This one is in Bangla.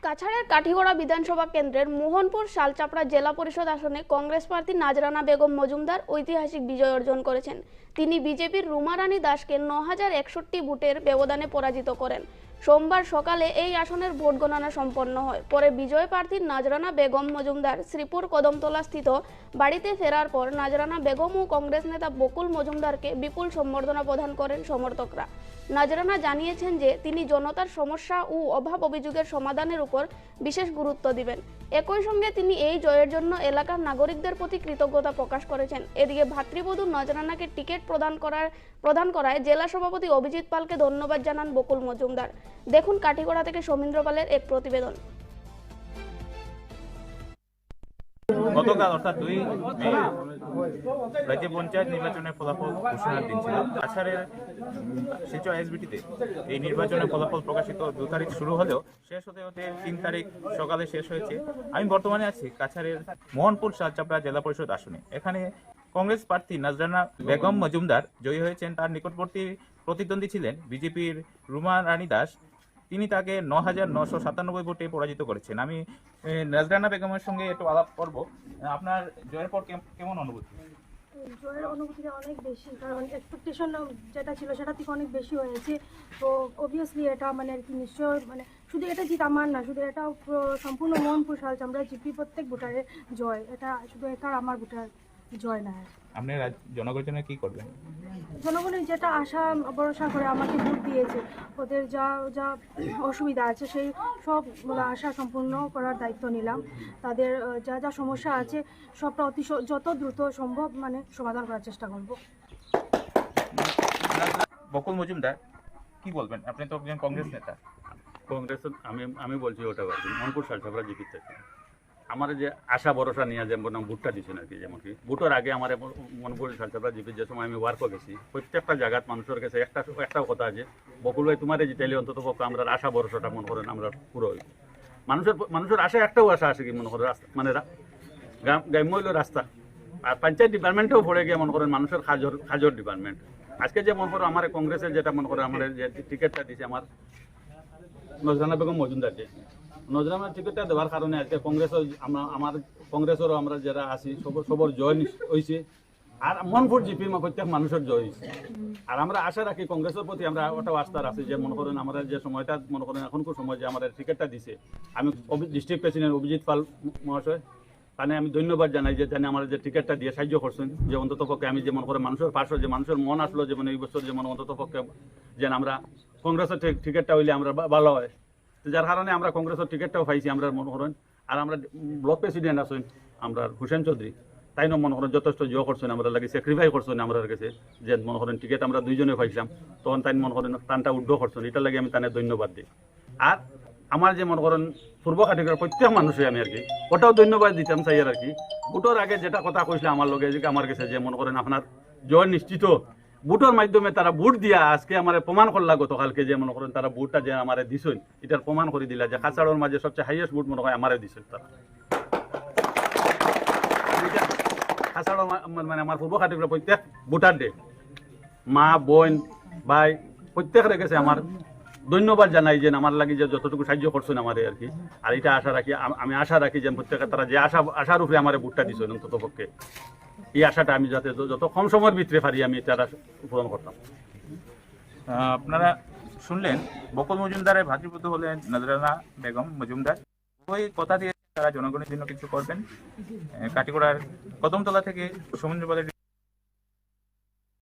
কাছাড়ের কাঠিগড়া বিধানসভা কেন্দ্রের মোহনপুর শালচাপড়া জেলা পরিষদ আসনে কংগ্রেস প্রার্থী নাজরানা বেগম মজুমদার ঐতিহাসিক বিজয় অর্জন করেছেন। তিনি বিজেপির রুমা রানী দাসকে ৯,০৬১ ভোটের ব্যবধানে পরাজিত করেন। সোমবার সকালে এই আসনের ভোট গণনা সম্পন্ন হয়। পরে বিজয় প্রার্থী নাজরানা বেগম মজুমদার শ্রীপুর কদমতলা স্থিত বাড়িতে ফেরার পর নাজরানা বেগম ও কংগ্রেস নেতা বকুল মজুমদারকে বিপুল সম্বর্ধনা প্রদান করেন সমর্থকরা। নাজরানা জানিয়েছেন যে তিনি জনতার সমস্যা ও অভাব অভিযোগের সমাধানের উপর বিশেষ গুরুত্ব দিবেন। একই সঙ্গে তিনি এই জয়ের জন্য এলাকার নাগরিকদের প্রতি কৃতজ্ঞতা প্রকাশ করেছেন। এদিকে ভাতৃবধূ নাজরানাকে টিকিট প্রদান করায় জেলা সভাপতি অভিজিৎ পালকে ধন্যবাদ জানান বকুল মজুমদার। দেখুন কাঠিগড়া থেকে সৌমিন্দ্র পালের এক প্রতিবেদন। গতকাল অর্থাৎ 2 মে রাজ্য পঞ্চায়েত নির্বাচনের ফলাফল ঘোষণার দিন ছিল। কাছাড়ের শিলচর এসবিটিতে এই নির্বাচনের ফলাফল প্রকাশিত 2 তারিখ শুরু হলেও শেষ হতে হতে 3 তারিখ সকালে শেষ হয়েছে। আমি বর্তমানে আছি কাছাড়ের মোহনপুর শালচাপড়া জেলা পরিষদ আসনে। এখানে কংগ্রেস প্রার্থী নাজরানা বেগম মজুমদার জয়ী হয়েছেন। তার নিকটবর্তী প্রতিদ্বন্দ্বী ছিলেন বিজেপির রুমা রানী দাস। তিনি তাকে ৯,৯৯৭ ভোটে পরাজিত করেছেন। আমি নাজরানা বেগমের সঙ্গে একটু আলাপ করব। আপনার জয়ের পর কেমন অনুভূতি? জয়ের অনুভূতিটা অনেক বেশি, কারণ এক্সপেকটেশন যেটা ছিল সেটা থেকে অনেক বেশি হয়েছে। তো অবভিয়াসলি এটা মানে আর কি নিশ্চয় মানে শুধু এটা জিত আমার না, শুধু এটা সম্পূর্ণ মোহনপুর শালচাপড়া জিপি প্রত্যেক ভোটারের জয়। এটা শুধু একার আমার ভোটার জয় না। আপনি জনগণের জন্য কি করবেন? জনগণের যেটা আশা ভরসা করে আমাকে ভোট দিয়েছে, ওদের যা যা অসুবিধা আছে সেই সব আশা সম্পূর্ণ করার দায়িত্ব নিলাম। তাদের যা যা সমস্যা আছে সবটা যত দ্রুত সম্ভব মানে সমাধান করার চেষ্টা করব। বকুল মজুমদার, কি বলবেন? আপনি তো একজন কংগ্রেস নেতা। কংগ্রেস আমি বলছি ওটা বলছি মনপুর শালচাপড়া জিপি থেকে আমার যে আশা ভরসা নিয়ে যেমন ভোটটা দিচ্ছেন আর কি, যেমন কি ভোটের আগে আমার মনপুর শালচাপড়া জিপির যে সময় আমি ওয়ার্কও গেছি, প্রত্যেকটা জায়গাত মানুষের কাছে একটাও কথা আছে, বকুল ভাই তোমার জিতাইলে অন্তত পক্ষে আমরা আশা ভরসাটা মনে করেন আমরা পুরো হইব। মানুষের আশা একটাও আশা আছে কি মনে করেন মানে গ্রাম্য হইল রাস্তা, আর পঞ্চায়েত ডিপার্টমেন্টেও পড়ে গিয়ে মনে করেন মানুষের খাজর ডিপার্টমেন্ট। আজকে যে মনে করো আমার কংগ্রেসের যেটা মনে করে আমার যে টিকিটটা দিছে আমার নজরানা বেগম মজুমদারকে, নজরানার টিকিটটা দেওয়ার কারণে আজকে আমার কংগ্রেসেরও আমরা যারা আছি সবর জয় হয়েছে, আর মনপুর জিপির প্রত্যেক মানুষের জয় হয়েছে। আর আমরা আশা রাখি কংগ্রেসের প্রতি আমরা ওটাও আস্থা রাখছি যে মনে করেন আমরা যে সময়টা মনে করেন এখনকার সময় যে আমার টিকিটটা দিছে, আমি ডিস্ট্রিক্ট প্রেসিডেন্ট অভিজিৎ পাল মহাশয় তাহলে আমি ধন্যবাদ জানাই যে জানি আমার যে টিকিটটা দিয়ে সাহায্য করছেন, যে অন্তত পক্ষে আমি যে মনে করেন মানুষের পাশে যে মানুষের মন আসলো যে মানে এই বছর যে মনে অন্তত পক্ষে যেন আমরা কংগ্রেসের টিকিটটা হইলে আমরা ভালো হয়, যার কারণে আমরা কংগ্রেসের টিকিটটাও পাইছি আমরা মনে করেন। আর আমরা ব্লক প্রেসিডেন্ট আছেন আমরা হুসেন চৌধুরী, তাই না মনে করেন যথেষ্ট জয় করছেন, আমরা লাগে স্যাক্রিফাই করছেন আমরা কাছে যে মনে করেন টিকিট আমরা দুইজনে পাইছিলাম, তখন তাই মনে করেন টানটা উদ্ধ করছেন, এটা লাগে আমি তাদের ধন্যবাদ দিই। আর আমার যে মনে করেন পূর্ব কাঠিগড়ার প্রত্যেক মানুষই আমি আর কি ওটাও ধন্যবাদ দিতাম চাই আর কি। ভোটের আগে যেটা কথা কইছিল আমার লগে যে আমার কাছে যে মনে করেন আপনার জয় নিশ্চিত, ভোটের মাধ্যমে তারা ভোট দিয়া আজকে আমার প্রমাণ করলা গতকালকে যে মনে করেন তারা ভোটটা যে আমার দিছেন এটার প্রমাণ করে দিলা যে কাছাড়ের মাঝে সবচেয়ে হাইয়েস্ট ভোট মনে হয় আমারে দিছেন তারা। কাছাড় মানে আমার পূর্ব কাঠিগড়া প্রত্যেক ভোটার ডে মা বোন ভাই প্রত্যেক রেখেছে আমার ধন্যবাদ জানাই যে আমার লাগে যে যতটুকু সাহায্য করছেন আমারে আর কি। আর এটা আশা রাখি আমি আশা রাখি যে প্রত্যেকে তারা যে আশার উপরে আমার ভোটটা দিছেন অন্তত পক্ষে এই আশাটা আমি যাতে যত কম সময়ের ভিতরে পারি আমি তারা পূরণ করতাম। আপনারা শুনলেন বকুল মজুমদারের ভাতৃপুত্র হলেন নাজরানা বেগম মজুমদার। ওই কথা দিয়ে তারা জনগণের জন্য কিছু করবেন। কাঠিগড়ার কদমতলা থেকে সৌমিন্দ্র পালের